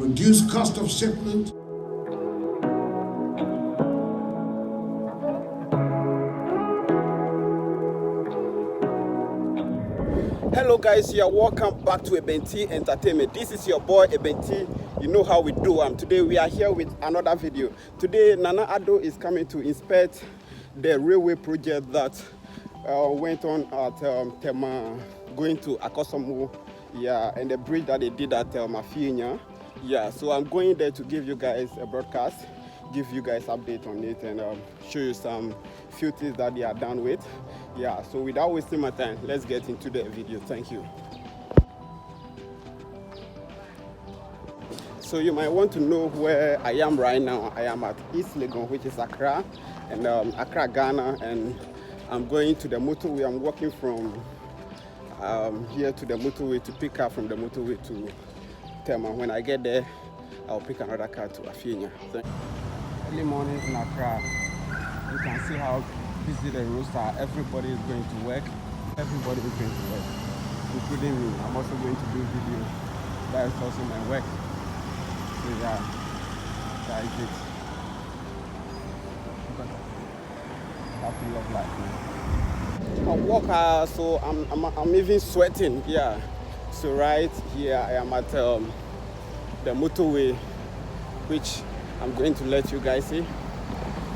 reduce cost of shipment. Hello guys, you are welcome back to Entertainment. This is your boy Eben. You know how we do. Today we are here with another video. Today Nana Akufo is coming to inspect the railway project that went on at Tema, going to Akosombo, yeah, and the bridge that they did at Mafienya. Yeah, so I'm going there to give you guys a broadcast, give you guys update on it, and show you some few things that they are done with. Yeah, so without wasting my time, let's get into the video. Thank you. So you might want to know where I am right now. I am at East Legon, which is Accra, and Accra, Ghana, and I'm going to the motorway. I'm walking from here to the motorway to pick up from the motorway to Tema. When I get there, I'll pick another car to Mafienya. Early morning in Accra, you can see how busy the roads are. Everybody is going to work. Everybody is going to work, including me. I'm also going to do video. That is also my work. So yeah, that is it. Have to love life, man. I walk, so I'm even sweating. Yeah. So right here I am at the motorway, which I'm going to let you guys see.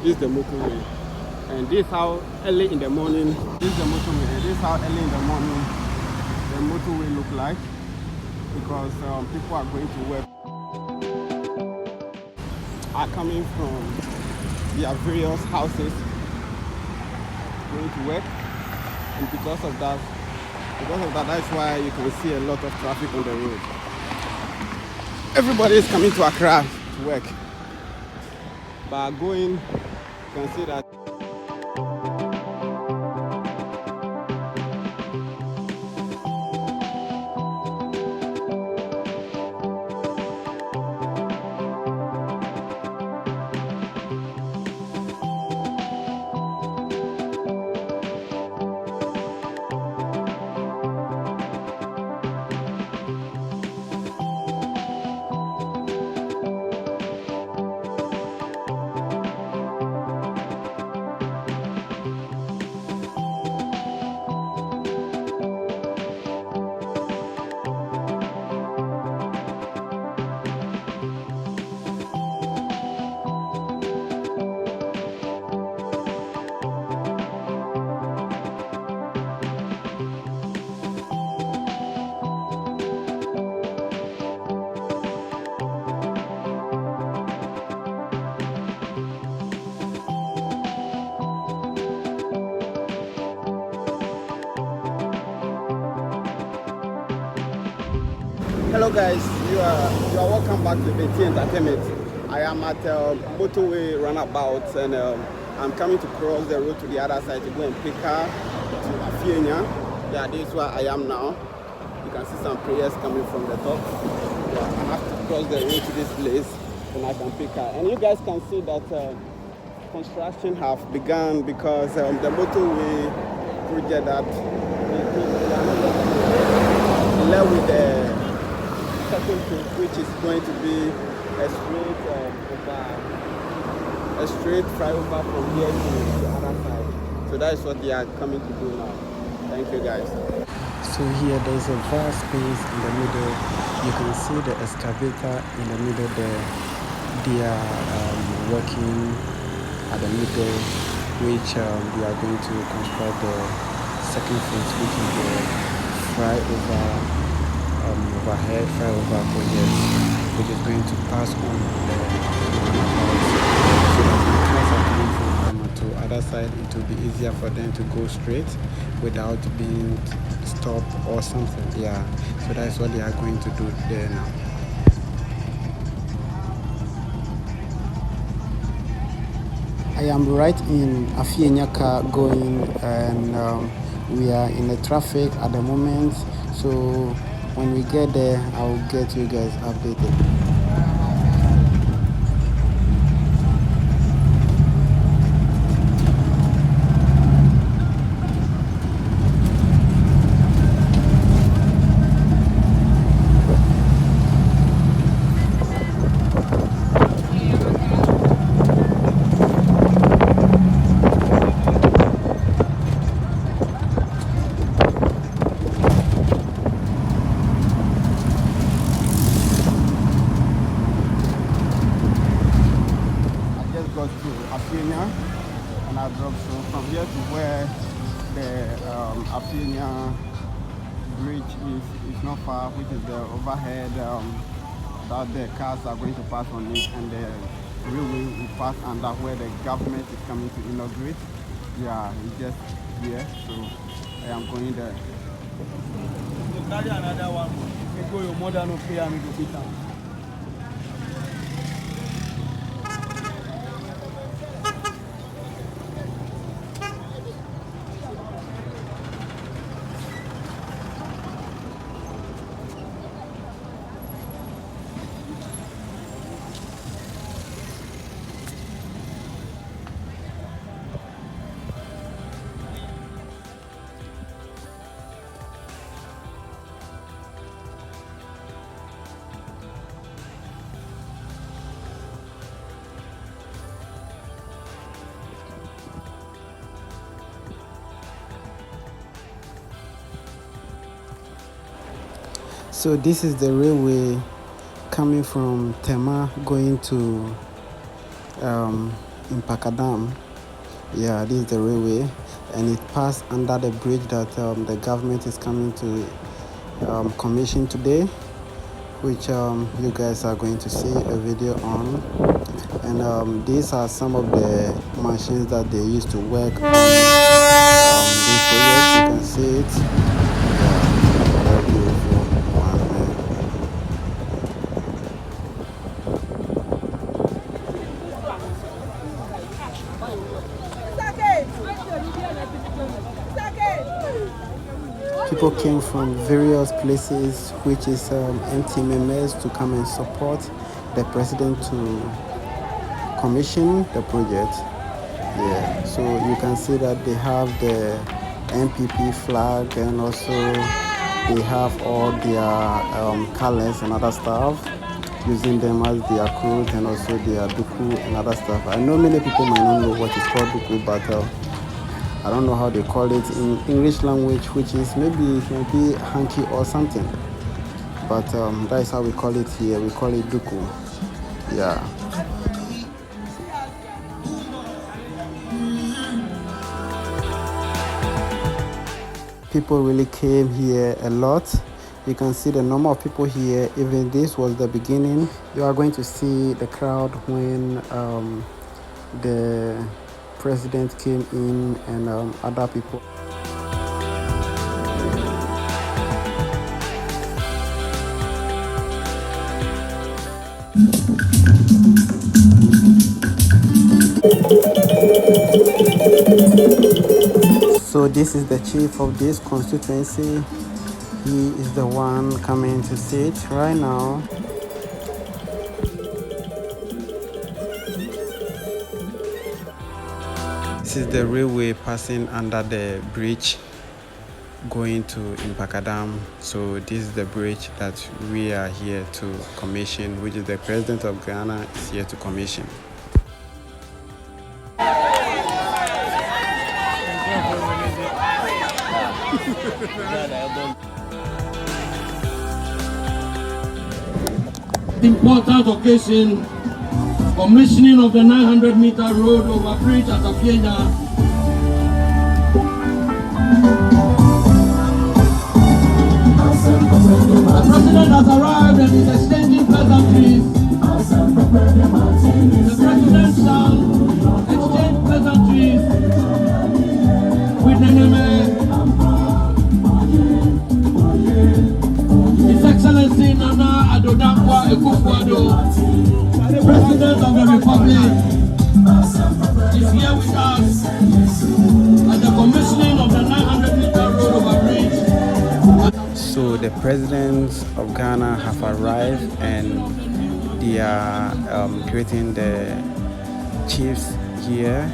This is the motorway, and this is how early in the morning. This is the motorway, and this is how early in the morning the motorway look like, because people are going to work, are coming from their various houses going to work, and because of that, that's why you can see a lot of traffic on the road. Everybody is coming to Accra to work, but going, you can see that hello guys, you are welcome back to Entertainment. I am at motorway runabout, and I'm coming to cross the road to the other side to go and pick her to Mafienya. Yeah, this is where I am now. You can see some prayers coming from the top. Yeah, I have to cross the road to this place and I can pick her. And you guys can see that construction have begun, because the motorway project that left with the which is going to be a straight flyover from here to the other side. So that is what they are coming to do now. Thank you guys. So here there's a vast space in the middle. You can see the excavator in the middle there. They are working at the middle, which they are going to construct the second phase, which is the flyover. Overhead flyover project, which is going to pass on the roundabout, so that the cars are coming from to other side, it will be easier for them to go straight without being stopped or something. Yeah, so that's what they are going to do there now. I am right in Mafienya car going, and we are in the traffic at the moment, so when we get there, I'll get you guys updated. here to where the Afenia bridge is not far, which is the overhead that the cars are going to pass on it, and the railway will pass under where the government is coming to inaugurate. Yeah, it's just here, so I am going there. Carry another one. You go your mother no pay and go beat am. So this is the railway coming from Tema going to Impakadam. Yeah, this is the railway, and it passed under the bridge that the government is coming to commission today, which you guys are going to see a video on. And these are some of the machines that they used to work on this project. You can see it. Yeah, very beautiful. People came from various places, which is empty members, to come and support the president to commission the project. Yeah, so you can see that they have the NPP flag, and also they have all their colors and other stuff, using them as their clothes and also their duku and other stuff. I know many people might not know what is called duku, but I don't know how they call it in English language, which is maybe hanky or something. But that is how we call it here. We call it duku. Yeah. People really came here a lot. You can see the number of people here. Even this was the beginning. You are going to see the crowd when the president came in, and other people. So this is the chief of this constituency. He is the one coming to sit right now. This is the railway passing under the bridge going to Impakadam. So this is the bridge that we are here to commission, which is the president of Ghana is here to commission. Important occasion, commissioning of the 900-meter road over bridge at Afenia. The president has arrived and is exchanging pleasantries. The president shall exchange pleasantries with Nana His Excellency Nana Akufo Addo, President of the Republic, is here with us at the commissioning of the 900-meter road over bridge. So the presidents of Ghana have arrived, and they are greeting the chiefs here.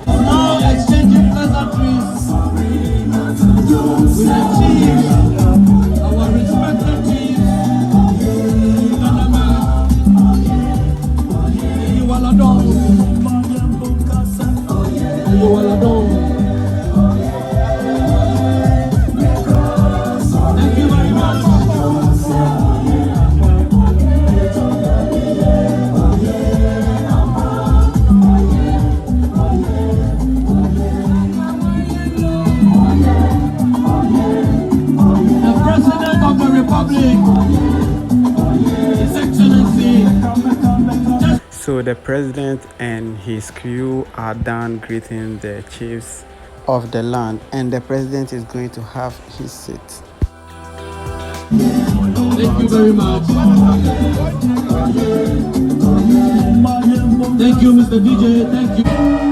Now exchanging pleasantries with the chiefs, our respected chiefs. Thank you very much. So the president and his crew are done greeting the chiefs of the land, and the president is going to have his seat. Thank you very much. Thank you, Mr. DJ. Thank you.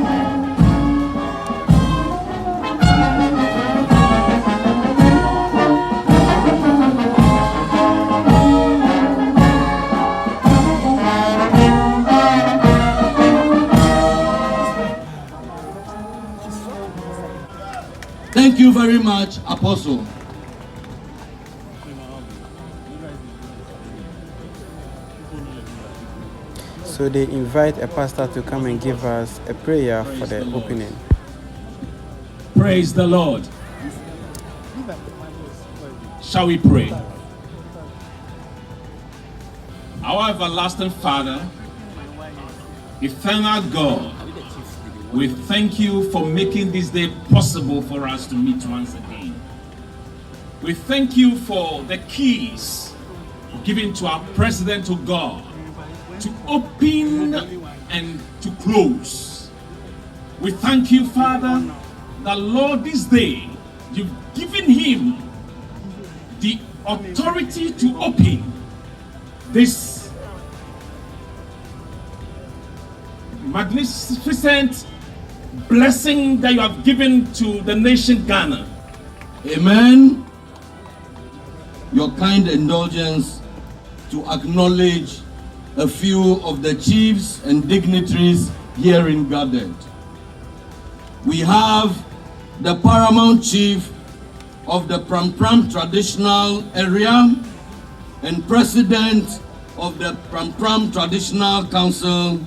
Thank you very much, Apostle. So they invite a pastor to come and give us a prayer for the opening. Praise the Lord. Shall we pray? Our everlasting Father, eternal God, we thank you for making this day possible for us to meet once again. We thank you for the keys given to our president, to God, to open and to close. We thank you, Father, that Lord, this day you've given him the authority to open this magnificent blessing that you have given to the nation Ghana. Amen. Your kind indulgence to acknowledge a few of the chiefs and dignitaries here in gathered. We have the paramount chief of the Pram traditional area and president of the Pram Traditional Council,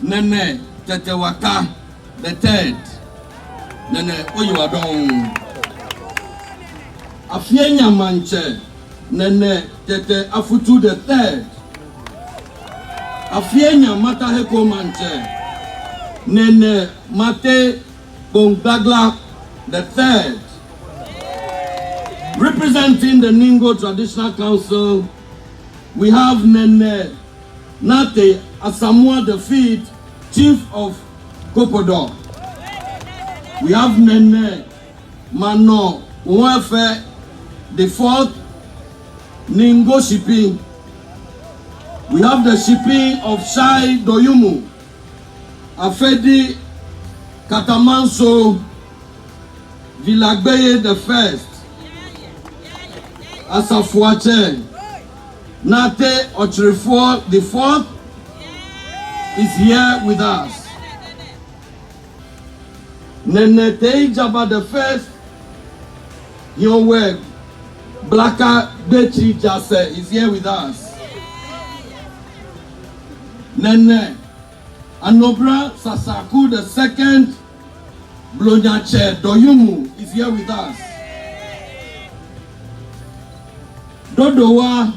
Nene Tetewaka the third. Nene Oyiwadon. Afienya Manche, Nene Tete Afutu the third. Afienya Mataheko Manche, Nene Mate Bongdagla the third. Representing the Ningo Traditional Council, we have Nene Nate Asamoah the fifth, Chief of Kopodo. We have Nene Mano Nwefe the fourth, Ningo Shipping. We have the shipping of Shai Doyumu, Afedi Katamanso, Vilagbeye the first, Asafuache, Nate Ochrefo the fourth is here with us. Nene Teijaba the first, Yowe Blaka Bechi Jase is here with us. Nene Anobra Sasaku the second, Blonyache Doyumu is here with us. Dodowa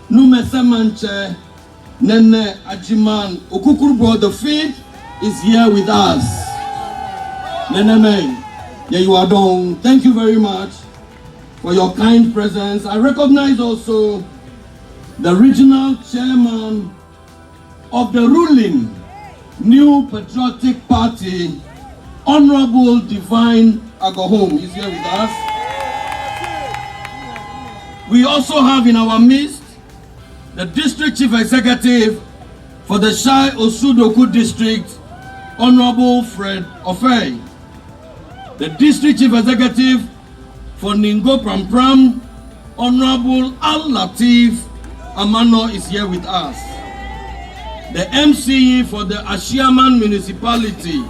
Numesemanche Nene Ajiman Okukurbo the fifth is here with us. Nene Meng, yeah, you are done. Thank you very much for your kind presence. I recognize also the regional chairman of the ruling New Patriotic Party, Honorable Divine Agohom, is here with us. We also have in our midst the District Chief Executive for the Shai Osudoku District, Honorable Fred Ofei. The District Chief Executive for Ningo Pram, Honorable Al Latif Amano is here with us. The MCE for the Ashiaman Municipality,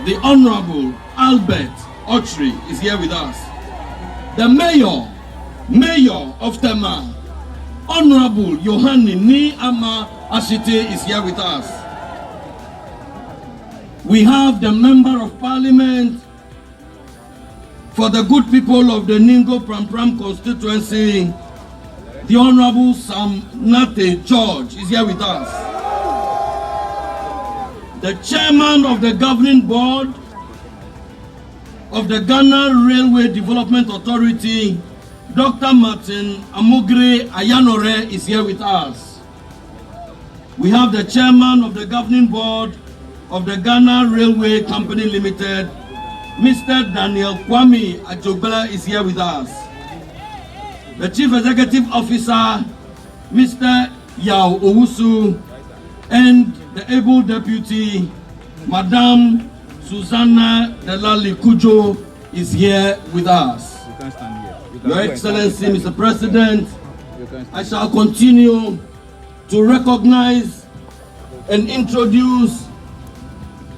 the Honorable Albert Ochri is here with us. The Mayor of Tema, Honorable Yohani Ni Ama Ashite is here with us. We have the Member of Parliament for the good people of the Ningo Pram constituency, the Honorable Sam Nate George is here with us. The Chairman of the Governing Board of the Ghana Railway Development Authority, Dr. Martin Amugre Ayanore is here with us. we have the chairman of the governing board of the Ghana Railway Company Limited, Mr. Daniel Kwame Ajobela is here with us. The chief executive officer, Mr. Yao Owusu, and the able deputy, Madame Susanna Delali Kujo is here with us. You can stand here. Your Excellency, Mr. President, I shall continue to recognize and introduce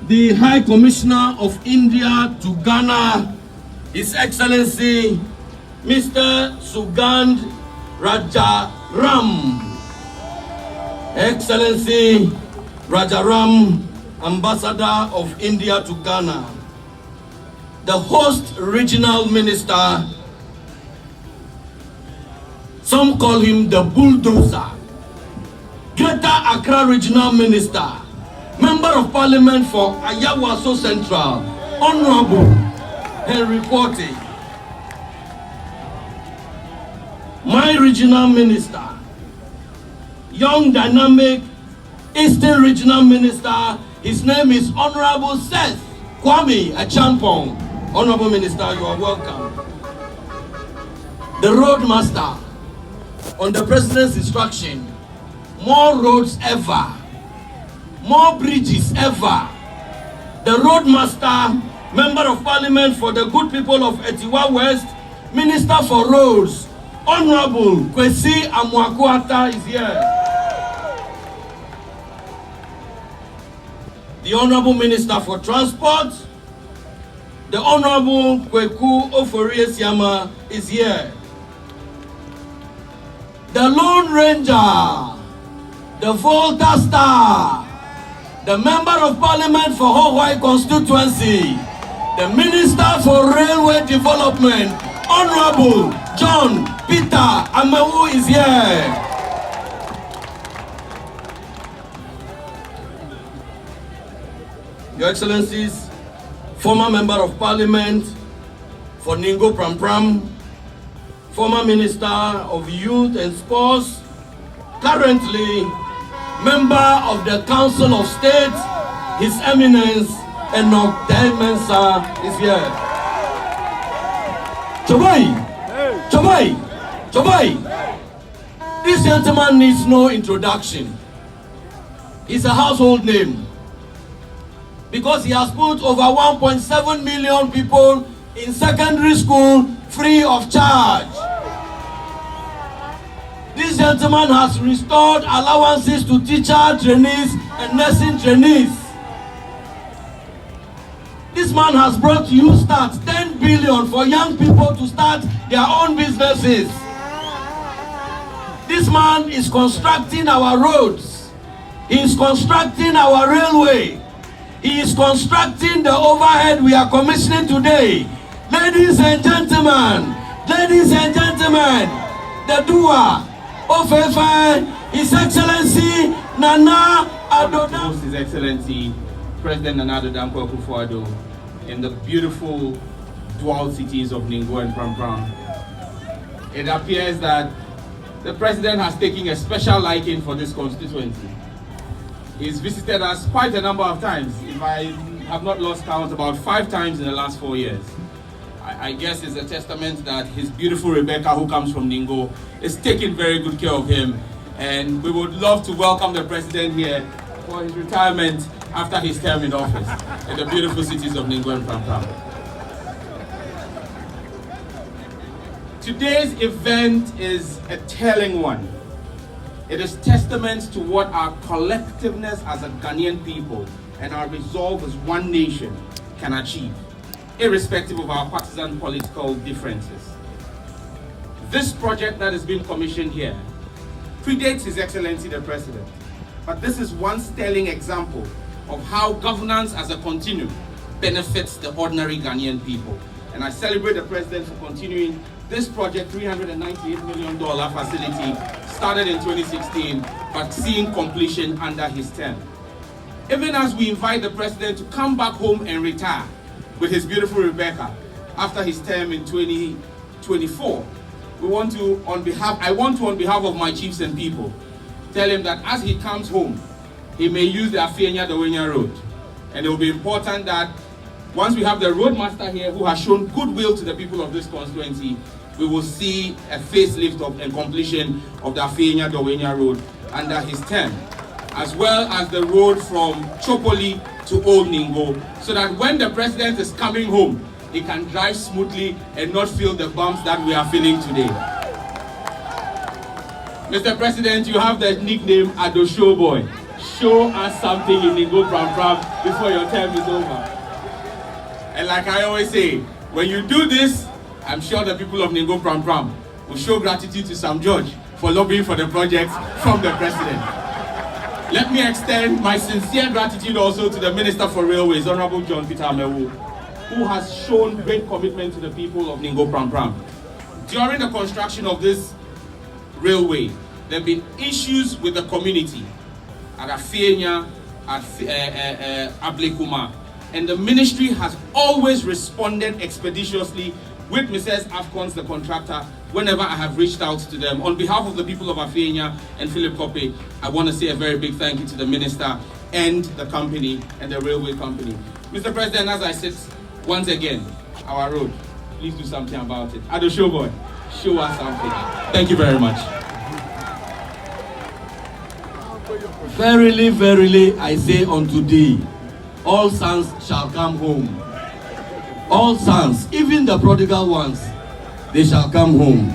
the High Commissioner of India to Ghana, His Excellency, Mr. Sugand Rajaram. Excellency Rajaram, Ambassador of India to Ghana. The host regional minister, some call him the bulldozer. Greater Accra Regional Minister, Member of Parliament for Ayawaso Central, Honorable Henry Porte. My regional minister, young dynamic Eastern Regional Minister, his name is Honorable Seth Kwame Achampong. Honorable Minister, you are welcome. The Roadmaster, on the President's instruction, more roads ever, more bridges ever. The Roadmaster, Member of Parliament for the good people of Etiwa West, Minister for Roads, Honorable Kwesi Amwakuata is here. The Honorable Minister for Transport, the Honorable Kweku Ofori-Esiama is here. The Lone Ranger, the Volta Star, the Member of Parliament for Hawaii Constituency, the Minister for Railway Development, Honorable John Peter Amewu is here. Your Excellencies, former Member of Parliament for Ningo Prampram, former Minister of Youth and Sports, currently Member of the Council of State, His Eminence Enoch Mensa is here. Chobai! Chobai! Chobai! This gentleman needs no introduction. He's a household name because he has put over 1.7 million people in secondary school free of charge. This gentleman has restored allowances to teacher trainees and nursing trainees. This man has brought you start 10 billion for young people to start their own businesses. This man is constructing our roads. He is constructing our railway. He is constructing the overhead we are commissioning today. Ladies and gentlemen, the doer of His Excellency Nana Akufo His Excellency President Nana Akufo Addo in the beautiful dual cities of Ningo and Prampram. It appears that the President has taken a special liking for this constituency. He's visited us quite a number of times. If I have not lost count, about 5 times in the last 4 years. I guess it's a testament that his beautiful Rebecca, who comes from Ningo, is taking very good care of him. And we would love to welcome the President here for his retirement after his term in office in the beautiful cities of Ningo and Prampram. Today's event is a telling one. It is testament to what our collectiveness as a Ghanaian people and our resolve as one nation can achieve, irrespective of our partisan political differences. This project that is being commissioned here predates His Excellency the President, but this is one sterling example of how governance as a continuum benefits the ordinary Ghanaian people. And I celebrate the President for continuing this project, $398 million facility, started in 2016, but seeing completion under his term. Even as we invite the President to come back home and retire with his beautiful Rebecca after his term in 2024, I want to, on behalf of my chiefs and people, tell him that as he comes home, he may use the Afenya-Dawenya road. And it will be important that once we have the roadmaster here who has shown goodwill to the people of this constituency, we will see a facelift of and completion of the Afenya-Dawenya road under his term, as well as the road from Chopoli to Old Ningo, so that when the president is coming home, he can drive smoothly and not feel the bumps that we are feeling today. Mr. President, you have the nickname Addo Showboy. Show us something in Ningo Pram Pram before your term is over. And like I always say, when you do this, I'm sure the people of Ningo Pram Pram will show gratitude to Sam George for lobbying for the project from the president. Let me extend my sincere gratitude also to the Minister for Railways, Honorable John Peter Amewu, who has shown great commitment to the people of Ningo Pram Pram. During the construction of this railway, there have been issues with the community at Afenya, at Ablekuma, and the ministry has always responded expeditiously with Mrs. Afcons, the contractor, whenever I have reached out to them. On behalf of the people of Afenya and Philip Koppe, I want to say a very big thank you to the minister and the company and the railway company. Mr. President, as I said, once again, our road, please do something about it. Addo Showboy, show us something. Thank you very much. Verily, verily, I say unto thee, all sons shall come home. All sons, even the prodigal ones, they shall come home.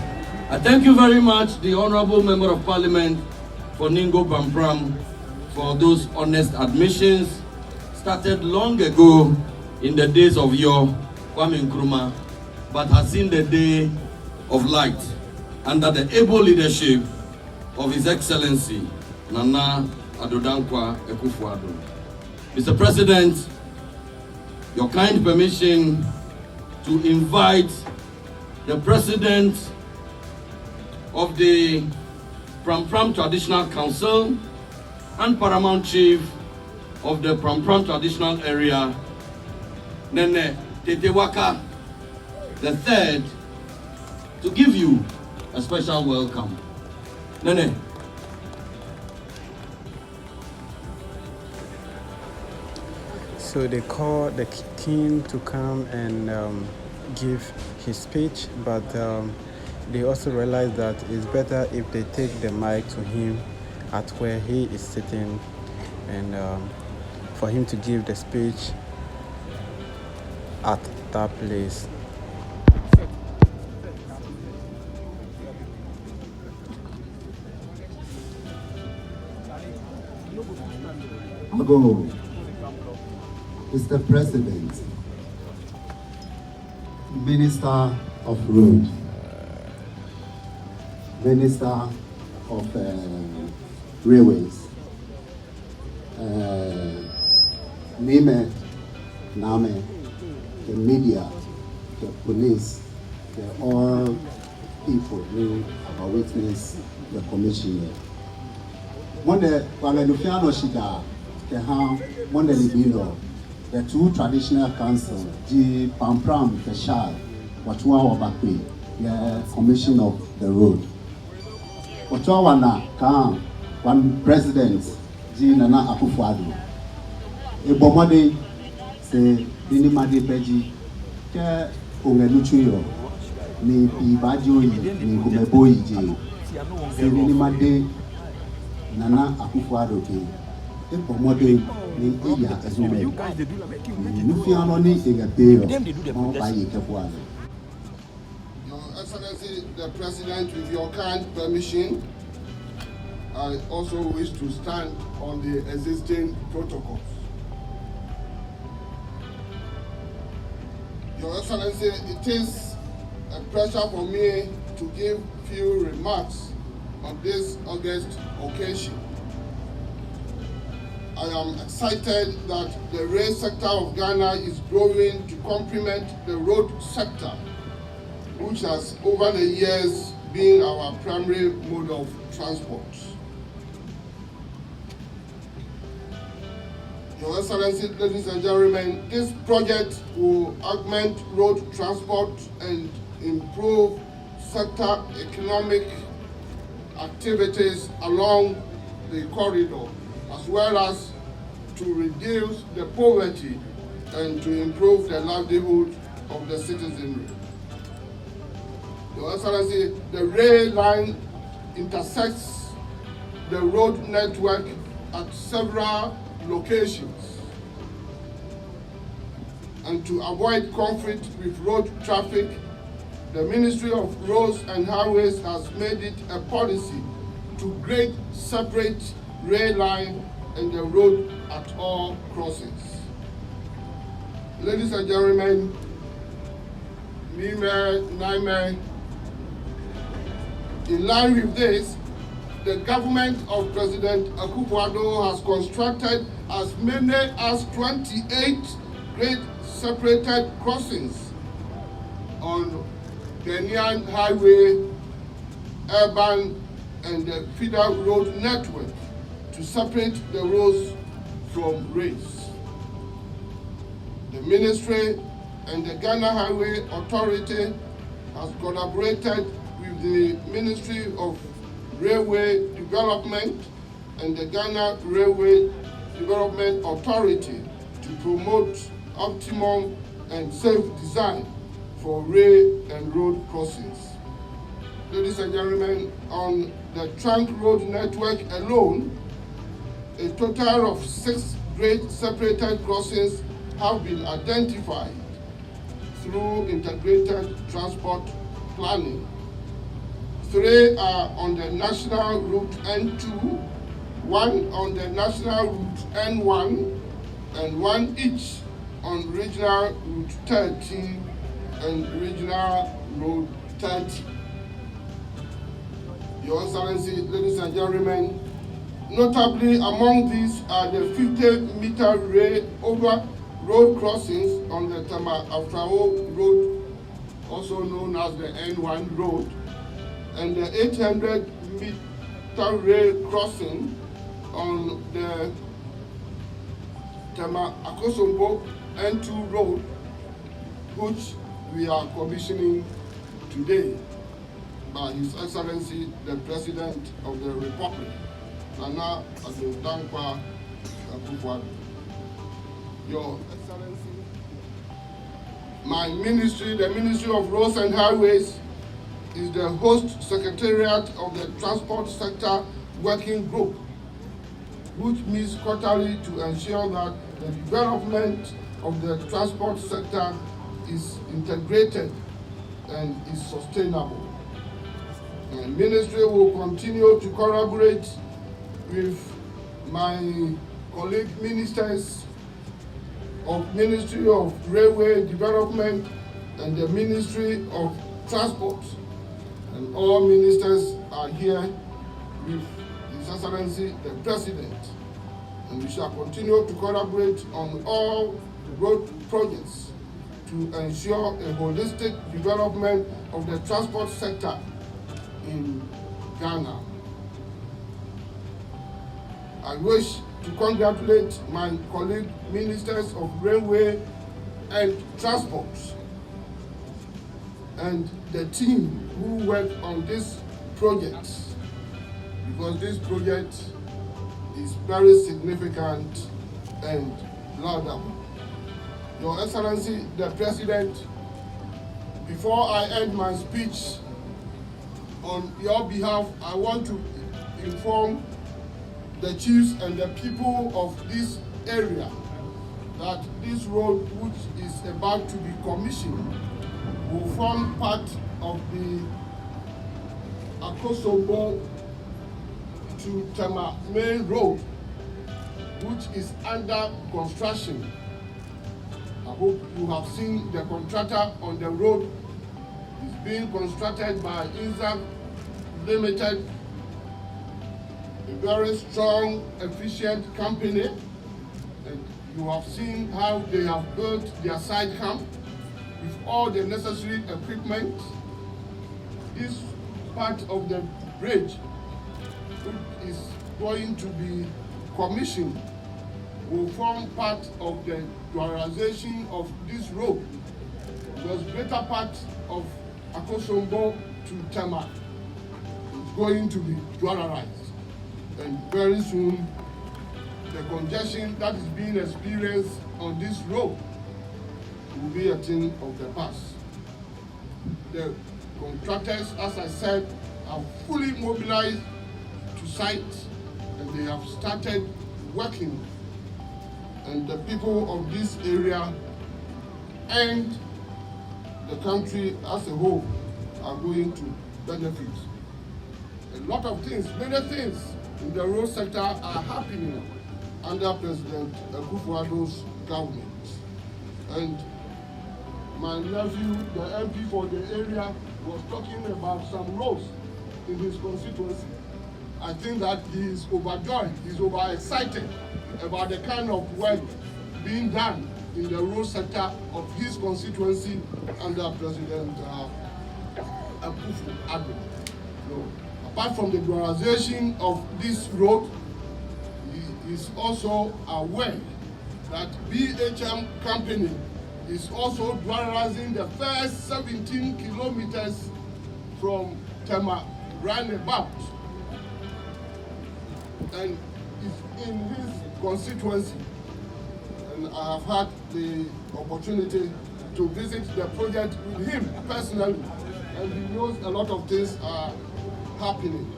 I thank you very much, the Honorable Member of Parliament for Ningo Pram Pram, for those honest admissions, started long ago in the days of your Kwame Nkrumah, but has seen the day of light under the able leadership of His Excellency, Nana Akufo Addo. Mr. President, your kind permission to invite the President of the Pram Pram Traditional Council and Paramount Chief of the Pram Pram Traditional Area, Nene Tetewaka III, to give you a special welcome. Nene. So they called the king to come and give his speech, but they also realized that it's better if they take the mic to him at where he is sitting, and for him to give the speech at that place. Ago, Mr. President, Minister of Road, Minister of Railways, Nime, Name, the media, the police, the all people who have witnessed the commission. When the Wagadufiano Shida, the two traditional council, the Pram Pram, the Shah, Watuwa Wabakwe, the commission of the road. Watuwa Wana, one president, Nana Akufo Addo. Ebomode se Dinimade Beji, ke Ongeluchuyo, ni Pibajo, ni Gumeboyi, se Dinimade Nana Akufo Addo ke. Ebomode ni Eya Ezume. Nufiano ni Egapeyo, mo bayi kefuano. Your Excellency, the President, with your kind permission, I also wish to stand on the existing protocols. Your Excellency, it is a pleasure for me to give few remarks on this August occasion. I am excited that the rail sector of Ghana is growing to complement the road sector, which has over the years been our primary mode of transport. Your Excellency, ladies and gentlemen, this project will augment road transport and improve sector economic activities along the corridor, as well as to reduce the poverty and to improve the livelihood of the citizenry. Your Excellency, the rail line intersects the road network at several locations. And to avoid conflict with road traffic, the Ministry of Roads and Highways has made it a policy to grade separate rail line and the road at all crossings. Ladies and gentlemen, in line with this, the government of President Akufo Addo has constructed as many as 28 grade separated crossings on Ghanaian highway, urban, and the feeder road network to separate the roads from rails. The ministry and the Ghana Highway Authority has collaborated with the Ministry of Railway Development and the Ghana Railway Development Authority to promote optimum and safe design for rail and road crossings. Ladies and gentlemen, on the trunk road network alone, a total of 6 grade separated crossings have been identified through integrated transport planning. 3 are on the national route N2, 1 on the national route N1, and 1 each on regional route 13 and regional road 30. Your Excellency, ladies and gentlemen, notably among these are the 50-meter road crossings on the Tama Afrao Road, also known as the N1 road, and the 800-meter rail crossing on the Tama Akosombo N2 road, which we are commissioning today by His Excellency the President of the Republic, Nana Akufo Addo. Your Excellency, my ministry, the Ministry of Roads and Highways, is the host secretariat of the Transport Sector Working Group, which meets quarterly to ensure that the development of the transport sector is integrated and is sustainable. The ministry will continue to collaborate with my colleague ministers of Ministry of Railway Development and the Ministry of Transport. And all ministers are here with His Excellency the President. And we shall continue to collaborate on all road projects to ensure a holistic development of the transport sector in Ghana. I wish to congratulate my colleague ministers of Railway and Transport and the team who worked on this project, because this project is very significant and laudable. Your Excellency, the President, before I end my speech, on your behalf, I want to inform the chiefs and the people of this area that this road, which is about to be commissioned, will form part of the Akosombo to Tema main road, which is under construction. I hope you have seen the contractor on the road. It's being constructed by Inza Limited, a very strong, efficient company. And you have seen how they have built their side camp with all the necessary equipment. This part of the bridge, which is going to be commissioned, will form part of the dualization of this road. Because greater part of Akosombo to Tema is going to be dualized. And very soon, the congestion that is being experienced on this road will be a thing of the past. The contractors, as I said, are fully mobilized to site, and they have started working. And the people of this area and the country as a whole are going to benefit. A lot of things, many things in the road sector are happening under President Akufo Addo's government. And my nephew, the MP for the area, was talking about some roads in his constituency. I think that he is overjoyed, he's overexcited about the kind of work being done in the road sector of his constituency under President Akufo Addo. So, apart from the dollarization of this road, he is also aware that BHM company is also dollarizing the first 17 kilometers from Tema roundabout. And it's in his constituency. And I have had the opportunity to visit the project with him personally, and he knows a lot of things are happening.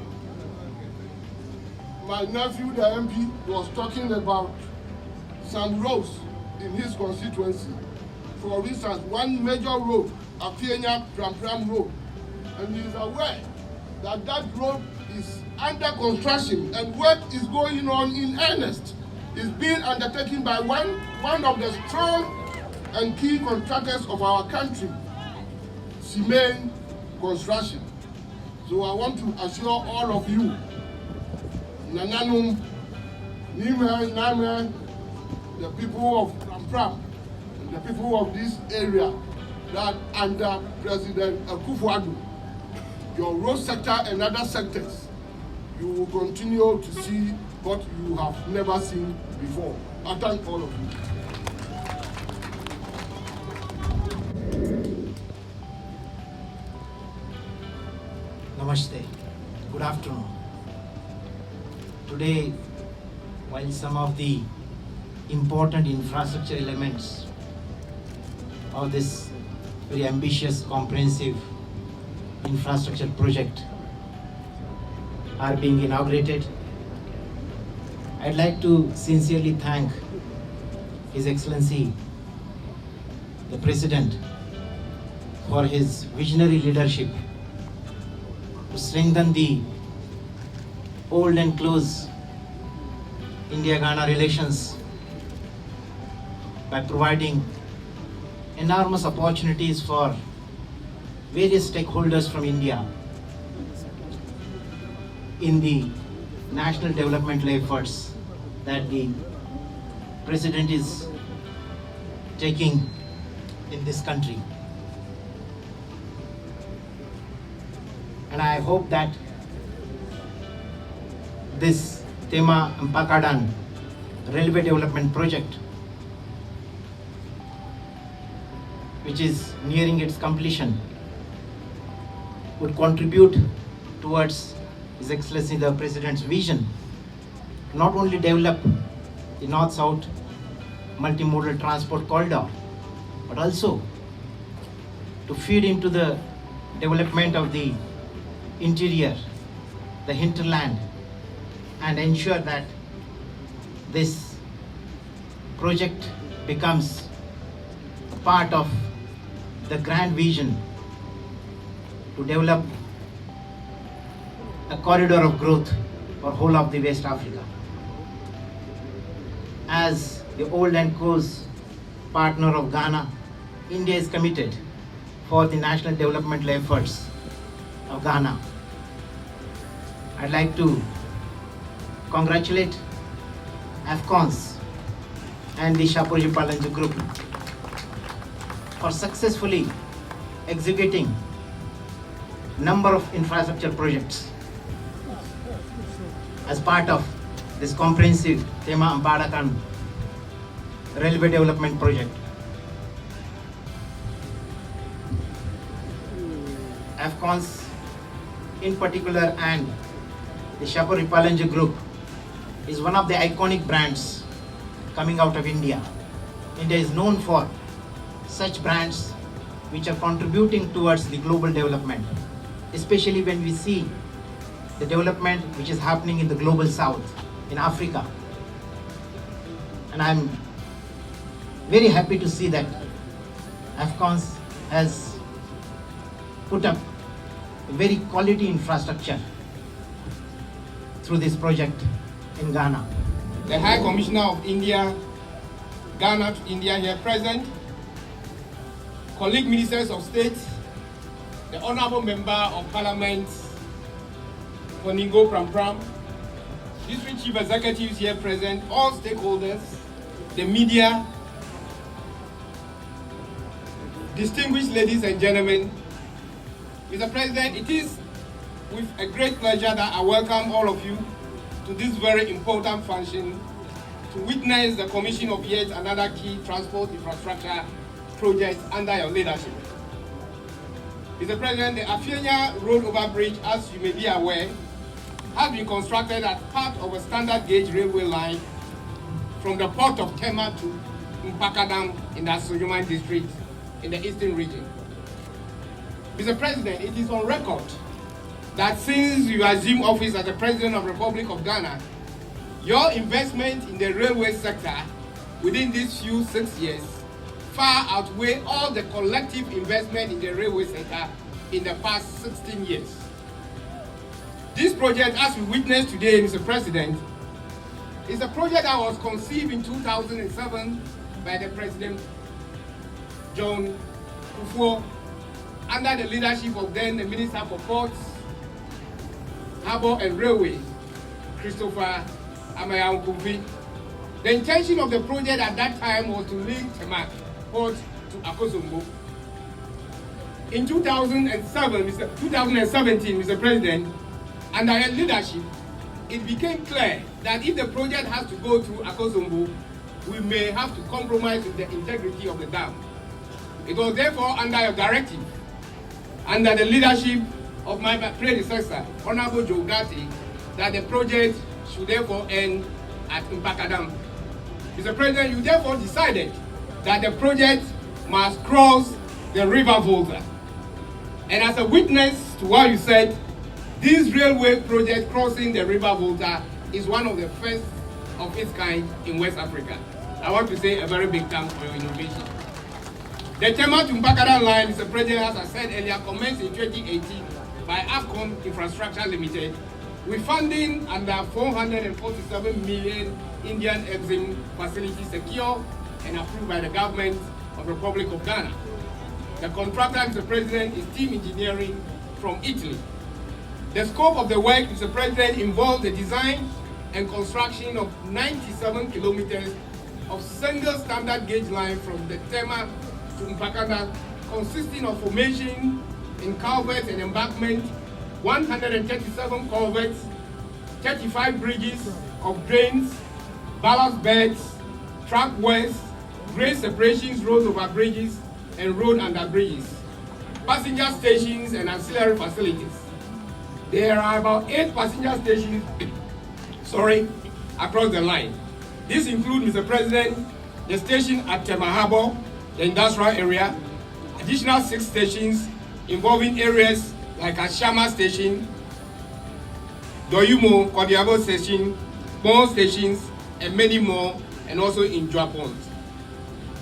My nephew, the MP, was talking about some roads in his constituency. For instance, one major road, Afienya Pram Road, and he is aware that that road is under construction and work is going on in earnest. It's being undertaken by one of the strong and key contractors of our country, Cement Construction. So I want to assure all of you, Nananum, Nime, Name, the people of Pram, and the people of this area, that under President Akufo Addo, your road sector and other sectors, you will continue to see what you have never seen before. I thank all of you. Namaste. Good afternoon. Today, while some of the important infrastructure elements of this very ambitious, comprehensive infrastructure project are being inaugurated, I'd like to sincerely thank His Excellency, the President, for his visionary leadership to strengthen the old and close India-Ghana relations by providing enormous opportunities for various stakeholders from India in the national developmental efforts that the President is taking in this country. And I hope that this Tema Mpakadan railway development project, which is nearing its completion, would contribute towards His Excellency the President's vision to not only develop the North-South multimodal transport corridor, but also to feed into the development of the interior, the hinterland, and ensure that this project becomes a part of the grand vision to develop a corridor of growth for whole of the West Africa. As the old and close partner of Ghana, India is committed for the national developmental efforts of Ghana. I'd like to congratulate AFCONS and the Shapoorji Pallonji Group for successfully executing number of infrastructure projects as part of this comprehensive Tema Mpakadan railway development project. AFCONS in particular and the Shapoorji Pallonji Group is one of the iconic brands coming out of India. India is known for such brands which are contributing towards the global development, especially when we see the development which is happening in the global south, in Africa. And I'm very happy to see that Afcons has put up a very quality infrastructure through this project in Ghana. The High Commissioner of India, Ghana to India here present, colleague ministers of state, the Honorable Member of Parliament, Koningo Pram, District Chief Executives here present, all stakeholders, the media, distinguished ladies and gentlemen. Mr. President, it is with a great pleasure that I welcome all of you to this very important function to witness the commission of yet another key transport infrastructure project under your leadership. Mr. President, the Afienya Road Overbridge, as you may be aware, has been constructed as part of a standard gauge railway line from the port of Tema to Mpakadam in the Sojuman district in the eastern region. Mr. President, it is on record that since you assumed office as the President of the Republic of Ghana, your investment in the railway sector within these few 6 years far outweigh all the collective investment in the railway sector in the past 16 years. This project, as we witnessed today, Mr. President, is a project that was conceived in 2007 by the President John Akufo under the leadership of then the Minister for Ports, Harbour and Railway, Christopher Amayankuvi. The intention of the project at that time was to link Tema Port to Akosombo. In 2017, Mr. President, under your leadership, it became clear that if the project has to go through Akosombo, we may have to compromise with the integrity of the dam. It was therefore under your directive, under the leadership of my predecessor, Honorable Joe Gatti, that the project should therefore end at Mpakadam. Mr. President, you therefore decided that the project must cross the River Volta. And as a witness to what you said, this railway project crossing the River Volta is one of the first of its kind in West Africa. I want to say a very big thanks for your innovation. The Tema to Mpakadam line, Mr. President, as I said earlier, commenced in 2018 by Afcon Infrastructure Limited with funding under 447 million Indian Exim facility secured and approved by the government of the Republic of Ghana. The contractor, Mr. President, is Team Engineering from Italy. The scope of the work, Mr. President, involves the design and construction of 97 kilometers of single standard gauge line from the Tema to Mpakadam, consisting of formation in culverts and embankment, 137 culverts, 35 bridges of drains, ballast beds, trackways, grade separations, road over bridges, and road under bridges, passenger stations and ancillary facilities. There are about 8 passenger stations across the line. This includes, Mr. President, the station at Tema Harbour, the industrial area, additional 6 stations involving areas like Ashama Station, Doyumo, Kodiabo Station, more stations, and many more, and also in Japon.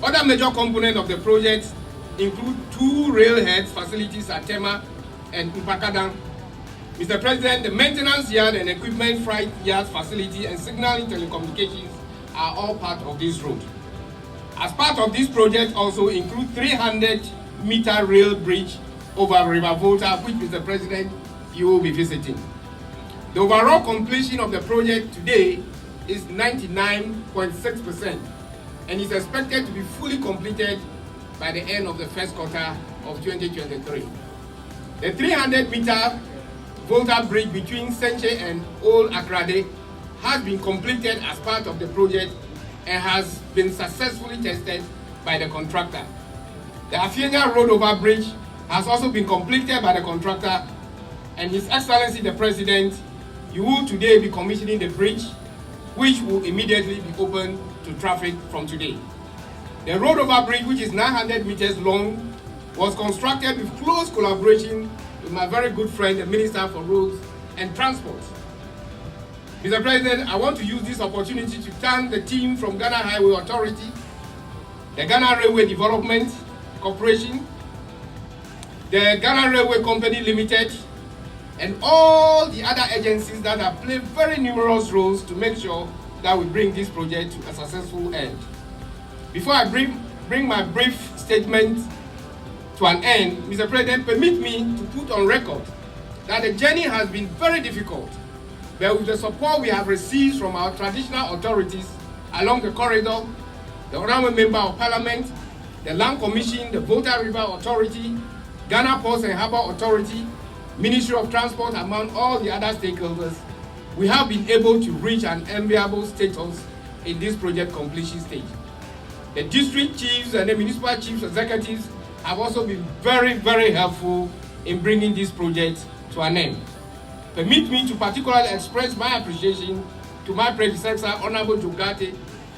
Other major components of the project include 2 railhead facilities at Tema and Mpakadam. Mr. President, the maintenance yard and equipment freight yard facility and signaling telecommunications are all part of this road. As part of this project also include 300-meter rail bridge over River Volta, which, Mr. President, you will be visiting. The overall completion of the project today is 99.6% and is expected to be fully completed by the end of the first quarter of 2023. The 300-meter Volta Bridge between Senche and Old Akrade has been completed as part of the project and has been successfully tested by the contractor. The Afienya Road Over Bridge has also been completed by the contractor, and His Excellency the President, you will today be commissioning the bridge which will immediately be open to traffic from today. The road over bridge, which is 900 meters long, was constructed with close collaboration with my very good friend, the Minister for Roads and Transport. Mr. President, I want to use this opportunity to thank the team from Ghana Highway Authority, the Ghana Railway Development Corporation, the Ghana Railway Company Limited, and all the other agencies that have played very numerous roles to make sure that we bring this project to a successful end. Before I bring my brief statement to an end, Mr. President, permit me to put on record that the journey has been very difficult, but with the support we have received from our traditional authorities along the corridor, the Honorable Member of Parliament, the Land Commission, the Volta River Authority, Ghana Ports and Harbour Authority, Ministry of Transport, among all the other stakeholders, we have been able to reach an enviable status in this project completion stage. The district chiefs and the municipal chiefs executives have also been very, very helpful in bringing this project to an end. Permit me to particularly express my appreciation to my predecessor, Honorable Jogate,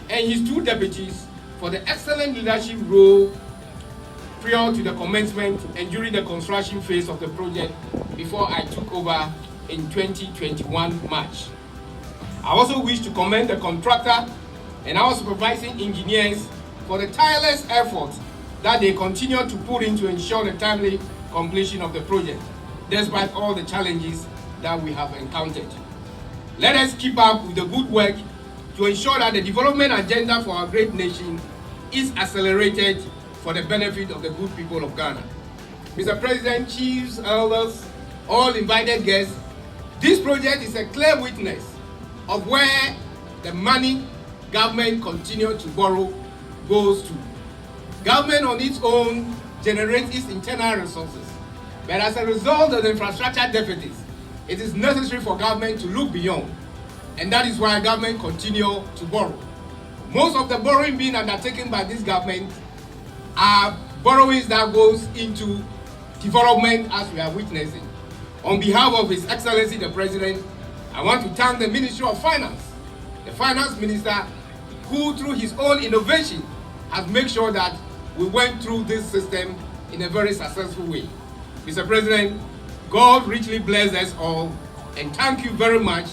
and his two deputies for the excellent leadership role prior to the commencement and during the construction phase of the project before I took over in 2021 March. I also wish to commend the contractor and our supervising engineers for the tireless efforts that they continue to put in to ensure the timely completion of the project, despite all the challenges that we have encountered. Let us keep up with the good work to ensure that the development agenda for our great nation is accelerated for the benefit of the good people of Ghana. Mr. President, chiefs, elders, all invited guests, this project is a clear witness of where the money government continues to borrow goes to. Government on its own generates its internal resources, but as a result of the infrastructure deficits, it is necessary for government to look beyond, and that is why government continue to borrow. Most of the borrowing being undertaken by this government are borrowings that goes into development as we are witnessing. On behalf of His Excellency the President, I want to thank the Ministry of Finance, the Finance Minister, who through his own innovation has made sure that we went through this system in a very successful way. Mr. President, God richly bless us all, and thank you very much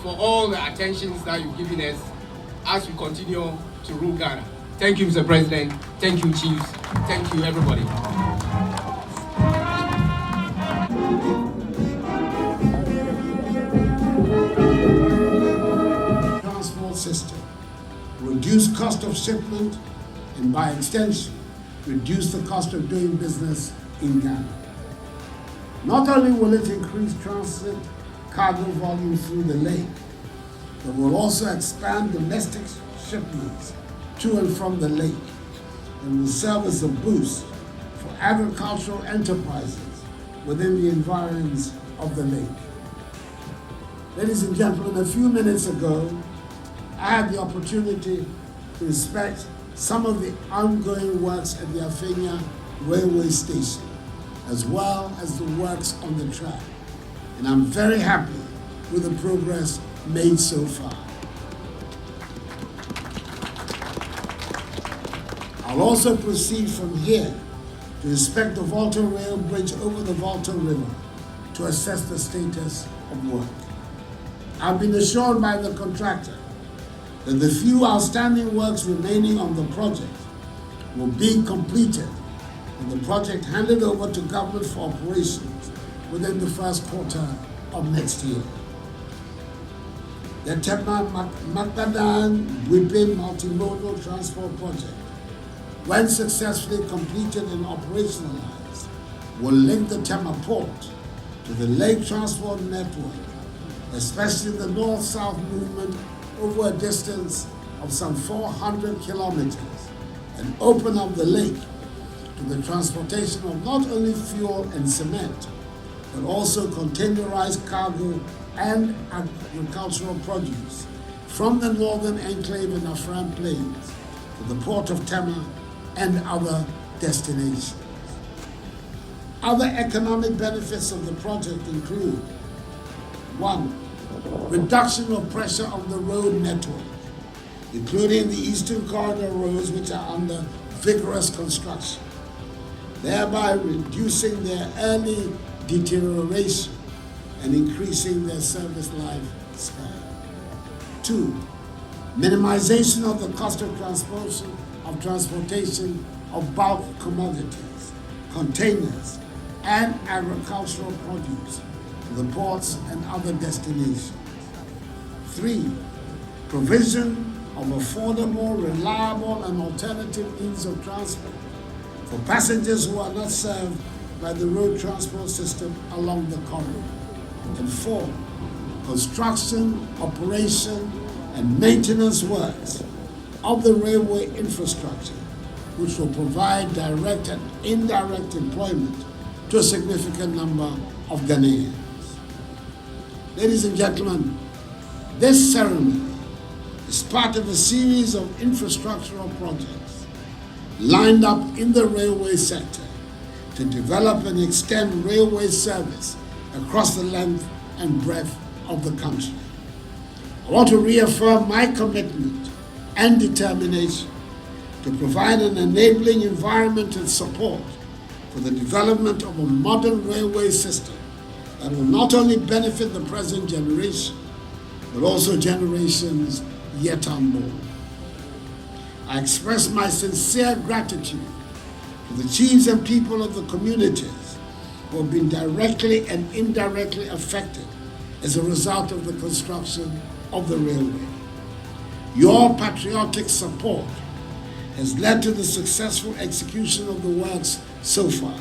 for all the attentions that you've given us as we continue to rule Ghana. Thank you, Mr. President. Thank you, Chiefs. Thank you, everybody. Transport system, reduce cost of shipment, and by extension, reduce the cost of doing business in Ghana. Not only will it increase transit cargo volume through the lake, but will also expand domestic shipments to and from the lake and will serve as a boost for agricultural enterprises within the environs of the lake. Ladies and gentlemen, a few minutes ago, I had the opportunity to inspect some of the ongoing works at the Afenya railway station, as well as the works on the track. And I'm very happy with the progress made so far. I'll also proceed from here to inspect the Volta Rail Bridge over the Volta River to assess the status of work. I've been assured by the contractor that the few outstanding works remaining on the project will be completed and the project handed over to government for operations within the first quarter of next year. The Tema Macadam Wipe Multimodal Transport Project, when successfully completed and operationalized, will link the Tema Port to the lake transport network, especially the north-south movement over a distance of some 400 kilometers, and open up the lake to the transportation of not only fuel and cement, but also containerized cargo and agricultural produce from the northern enclave in Afram Plains to the port of Tema and other destinations. Other economic benefits of the project include: 1. reduction of pressure on the road network, including the Eastern Corridor roads which are under vigorous construction, thereby reducing their early deterioration and increasing their service lifespan. 2, minimization of the cost of transportation of bulk commodities, containers, and agricultural produce to the ports and other destinations. 3, provision of affordable, reliable, and alternative means of transport for passengers who are not served by the road transport system along the corridor. And 4, construction, operation, and maintenance works of the railway infrastructure, which will provide direct and indirect employment to a significant number of Ghanaians. Ladies and gentlemen, this ceremony is part of a series of infrastructural projects lined up in the railway sector to develop and extend railway service across the length and breadth of the country. I want to reaffirm my commitment and determination to provide an enabling environment and support for the development of a modern railway system that will not only benefit the present generation, but also generations yet unborn. I express my sincere gratitude to the chiefs and people of the communities who have been directly and indirectly affected as a result of the construction of the railway. Your patriotic support has led to the successful execution of the works so far,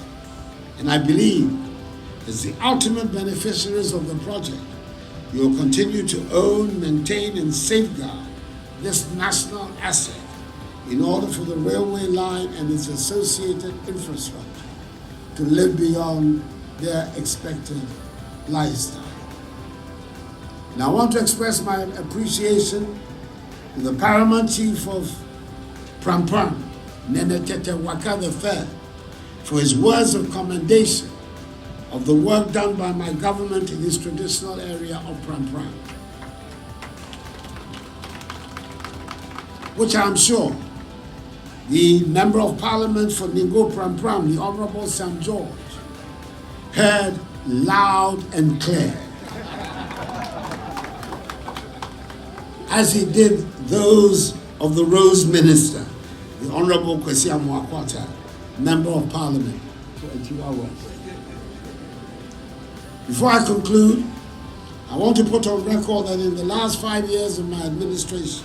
and I believe as the ultimate beneficiaries of the project, you will continue to own, maintain, and safeguard this national asset in order for the railway line and its associated infrastructure to live beyond their expected lifestyle. Now I want to express my appreciation to the Paramount Chief of Prampram, Nana Akufo Addo, for his words of commendation of the work done by my government in this traditional area of Prampram, which I am sure the Member of Parliament for Ningo Prampram, the Honorable Sam George, heard loud and clear, as he did those of the Rose Minister, the Honorable Kwesi Amoakwata, Member of Parliament for Etiwa West. Before I conclude, I want to put on record that in the last 5 years of my administration,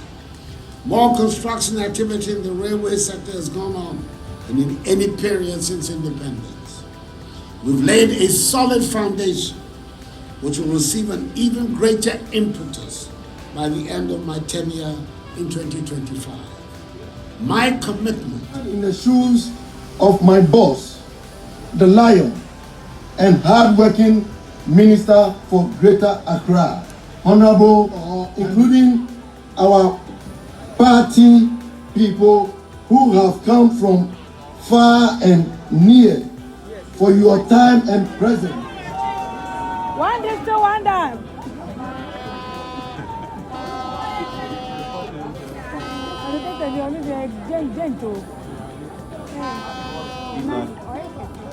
more construction activity in the railway sector has gone on than in any period since independence. We've laid a solid foundation which will receive an even greater impetus by the end of my tenure in 2025. My commitment in the shoes of my boss, the lion and hard-working Minister for Greater Accra, Honorable, including our party people who have come from far and near for your time and presence. One is to one done.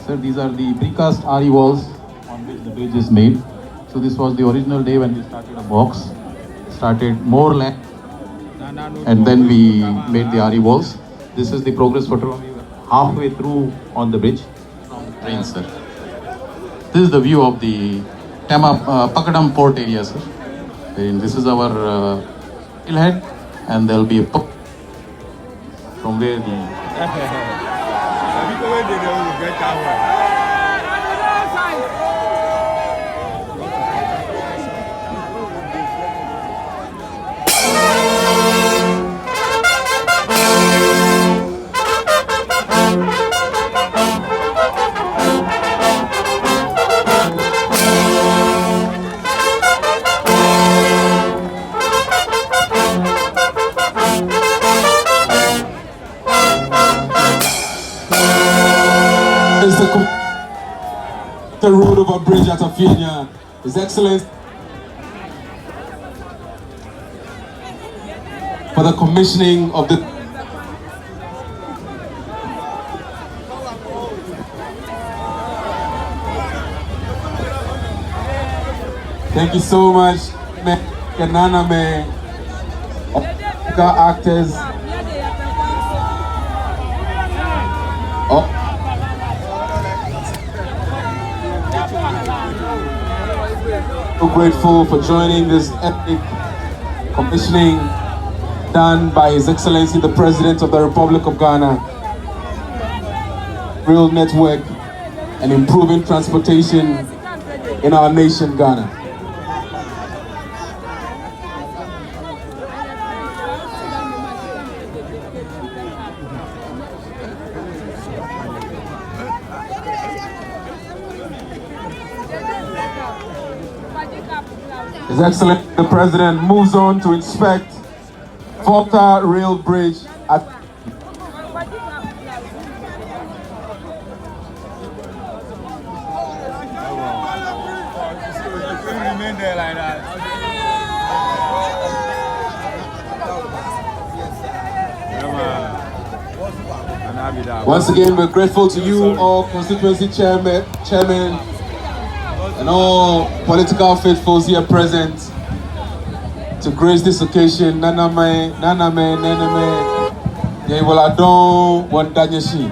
Sir, these are the precast RE walls on which the bridge is made. So this was the original day when we started a box, started more land, and then we made the RE walls. This is the progress photo. We were halfway through on the bridge from the train, sir. This is the view of the Pakadam port area, sir. And this is our hillhead, and there will be a from where the the road over bridge at Afinia. His Excellency for the commissioning of the Thank you so much, Nana actors. So grateful for joining this epic commissioning done by His Excellency the President of the Republic of Ghana. Rail network and improving transportation in our nation, Ghana. His Excellency the President moves on to inspect Volta Rail Bridge at Once again, we're grateful to you, all constituency chairmen, and all political faithfuls here present to grace this occasion. Nana me, ye wala don wan danyeshi.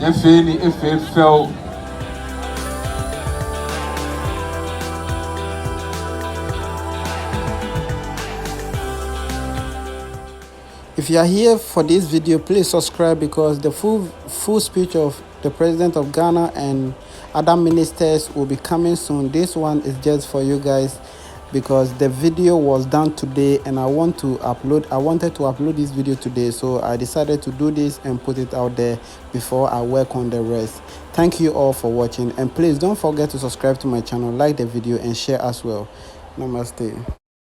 Ye ni efe fell. If you are here for this video, please subscribe, because the full speech of the President of Ghana and other ministers will be coming soon. This one is just for you guys because the video was done today and I wanted to upload this video today, so I decided to do this and put it out there before I work on the rest. Thank you all for watching, and please don't forget to subscribe to my channel, like the video and share as well. Namaste.